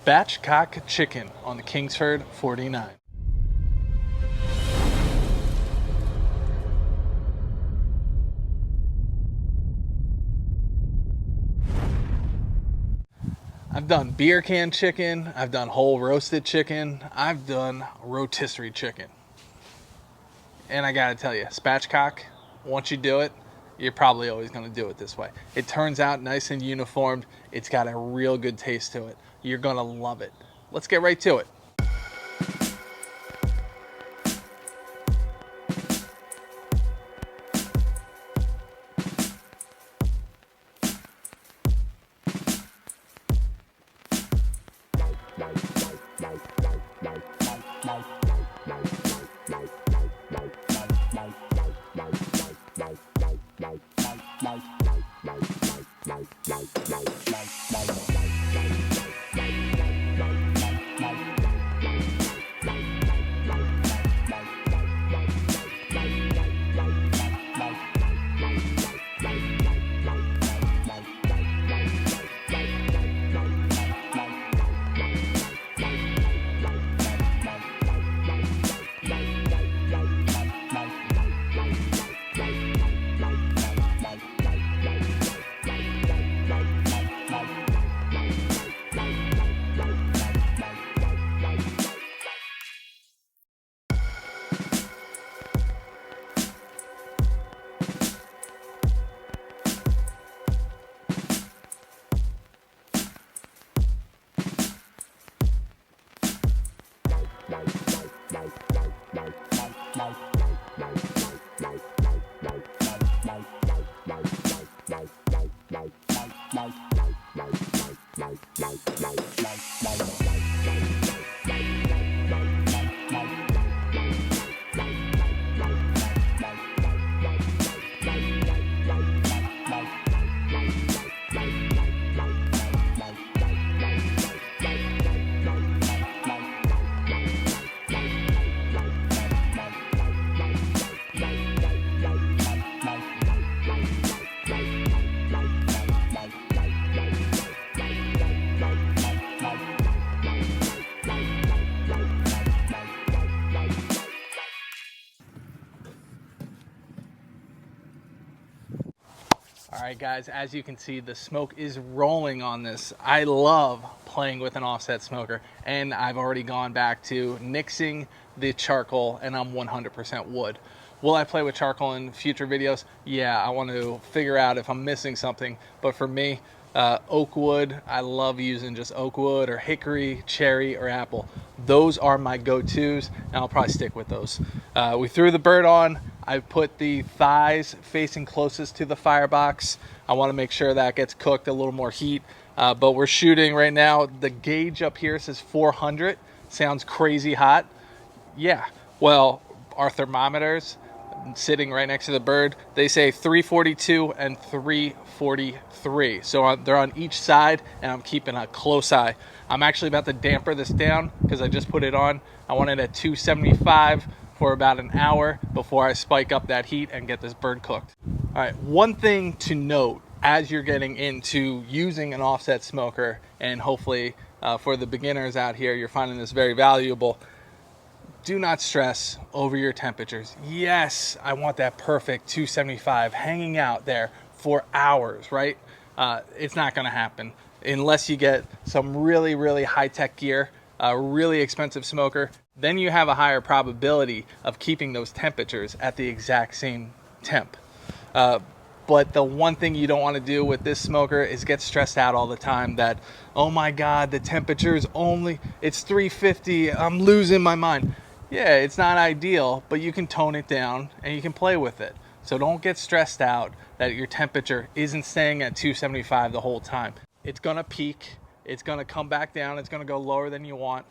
Spatchcock chicken on the Kingsford 49. I've done beer can chicken, I've done whole roasted chicken, I've done rotisserie chicken. And I gotta tell you, spatchcock, once you do it, you're probably always gonna do it this way. It turns out nice and uniformed. It's got a real good taste to it. You're gonna love it. Let's get right to it. Alright guys, as you can see, the smoke is rolling on this. I love playing with an offset smoker, and I've already gone back to nixing the charcoal, and I'm 100% wood. Will I play with charcoal in future videos? Yeah, I want to figure out if I'm missing something, but for me, oak wood, I love using just oak wood or hickory, cherry, or apple. Those are my go-tos, and I'll probably stick with those. We threw the bird on. I put the thighs facing closest to the firebox. I want to make sure that gets cooked, a little more heat. But we're shooting right now. The gauge up here says 400. Sounds crazy hot. Yeah, well, our thermometers sitting right next to the bird, they say 342 and 343. So they're on each side, and I'm keeping a close eye. I'm actually about to damper this down because I just put it on. I want it at 275 for about an hour before I spike up that heat and get this bird cooked. All right, one thing to note as you're getting into using an offset smoker, and hopefully for the beginners out here, you're finding this very valuable. Do not stress over your temperatures. Yes, I want that perfect 275 hanging out there for hours, right? It's not gonna happen unless you get some really, really high-tech gear, a really expensive smoker. Then you have a higher probability of keeping those temperatures at the exact same temp. But the one thing you don't want to do with this smoker is get stressed out all the time that, oh my God, the temperature is it's 350, I'm losing my mind. Yeah, it's not ideal, but you can tone it down and you can play with it. So don't get stressed out that your temperature isn't staying at 275 the whole time. It's gonna peak, it's gonna come back down, it's gonna go lower than you want.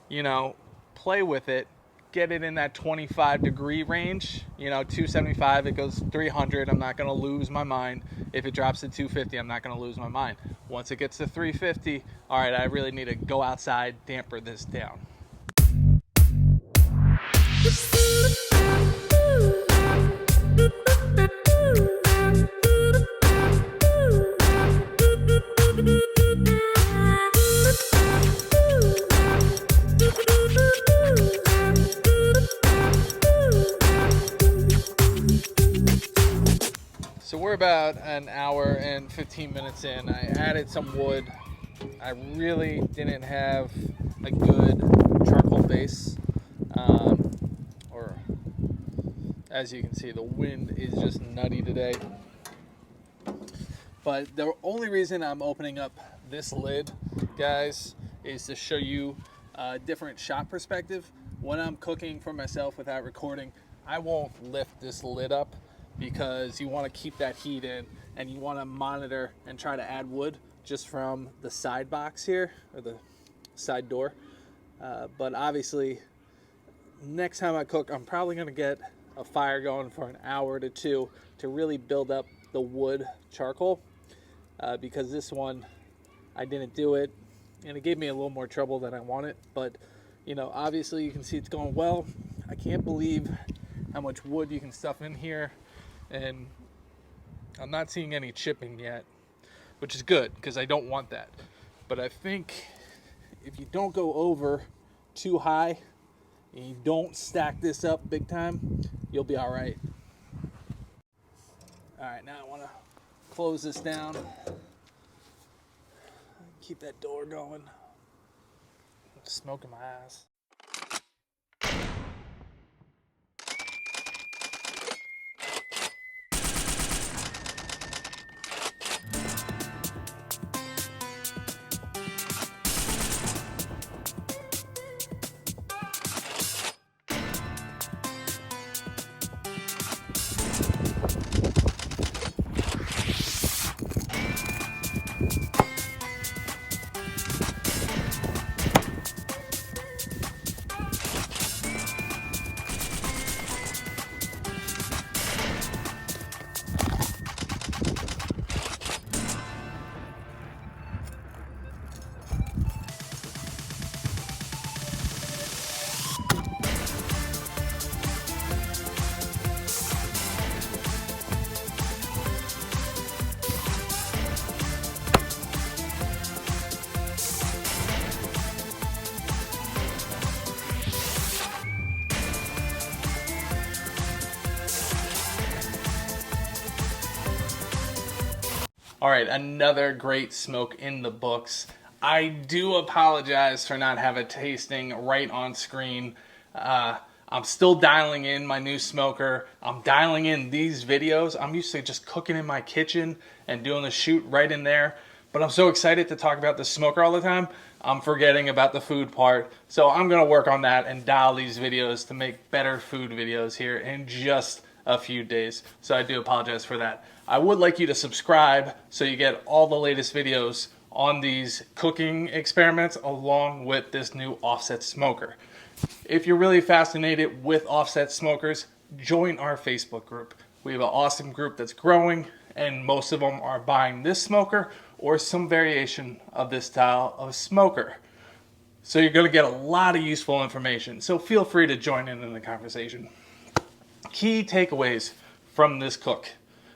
You know, play with it, get it in that 25-degree range. You know, 275, it goes 300, I'm not gonna lose my mind. If it drops to 250, I'm not gonna lose my mind. Once it gets to 350, all right, I really need to go outside, damper this down. about an hour and 15 minutes in. I added some wood. I really didn't have a good charcoal base. Or as you can see, the wind is just nutty today. But the only reason I'm opening up this lid, guys, is to show you a different shot perspective. When I'm cooking for myself without recording, I won't lift this lid up because you want to keep that heat in and you want to monitor and try to add wood just from the side box here, or the side door. But obviously, next time I cook, I'm probably going to get a fire going for an hour to two to really build up the wood charcoal, because this one, I didn't do it, and it gave me a little more trouble than I wanted. But, you know, obviously you can see it's going well. I can't believe how much wood you can stuff in here, and I'm not seeing any chipping yet, which is good because I don't want that. But I think if you don't go over too high and you don't stack this up big time, you'll be all right. All right, now I want to close this down. Keep that door going. Smoke in my ass. All right, another great smoke in the books. I do apologize for not having a tasting right on screen. I'm still dialing in my new smoker. I'm dialing in these videos. I'm used to just cooking in my kitchen and doing the shoot right in there. But I'm so excited to talk about the smoker all the time, I'm forgetting about the food part. So I'm gonna work on that and dial these videos to make better food videos here in just a few days. So I do apologize for that. I would like you to subscribe so you get all the latest videos on these cooking experiments along with this new offset smoker. If you're really fascinated with offset smokers, join our Facebook group. We have an awesome group that's growing, and most of them are buying this smoker or some variation of this style of smoker. So you're gonna get a lot of useful information. So feel free to join in the conversation. Key takeaways from this cook.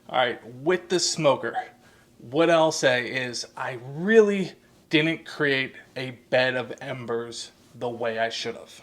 All right, with the smoker, what I'll say is I really didn't create a bed of embers the way I should have.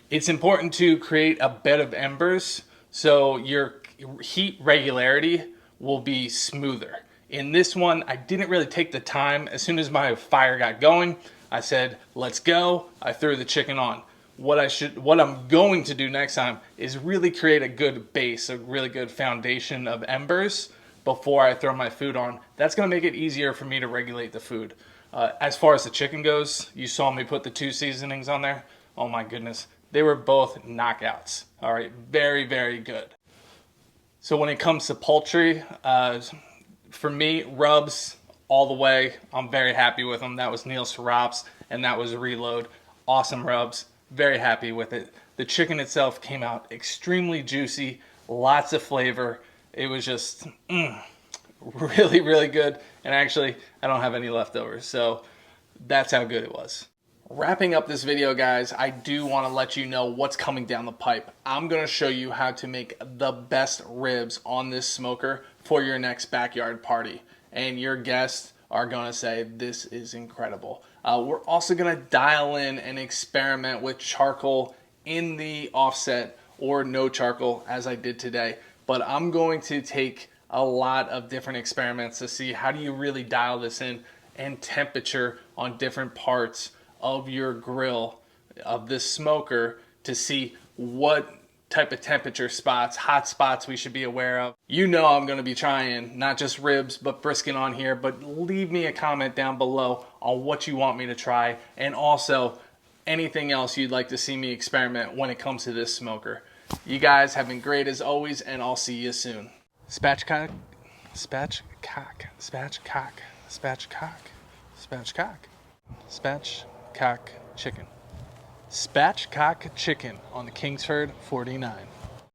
It's important to create a bed of embers so your heat regularity will be smoother. In this one, I didn't really take the time. As soon as my fire got going, I said, let's go. I threw the chicken on. What I'm going to do next time is really create a good base, a really good foundation of embers before I throw my food on. That's going to make it easier for me to regulate the food. As far as the chicken goes, you saw me put the 2 seasonings on there. Oh my goodness. They were both knockouts. All right, very, very good. So when it comes to poultry, for me, rubs all the way. I'm very happy with them. That was Neil Sirrop's and that was Reload. Awesome rubs. Very happy with it. The chicken itself came out extremely juicy, lots of flavor. It was just really, really good. And actually, I don't have any leftovers, so that's how good it was. Wrapping up this video, guys, I do want to let you know what's coming down the pipe. I'm going to show you how to make the best ribs on this smoker for your next backyard party. And your guests are going to say, this is incredible. We're also going to dial in and experiment with charcoal in the offset or no charcoal as I did today. But I'm going to take a lot of different experiments to see how do you really dial this in, and temperature on different parts of your grill, of this smoker, to see what type of temperature spots, hot spots we should be aware of. You know I'm going to be trying not just ribs but brisket on here, but leave me a comment down below on what you want me to try, and also anything else you'd like to see me experiment when it comes to this smoker. You guys have been great as always, and I'll see you soon. Spatchcock, spatchcock, spatchcock, spatchcock, spatchcock, spatchcock chicken. Spatchcock chicken on the Kingsford 49.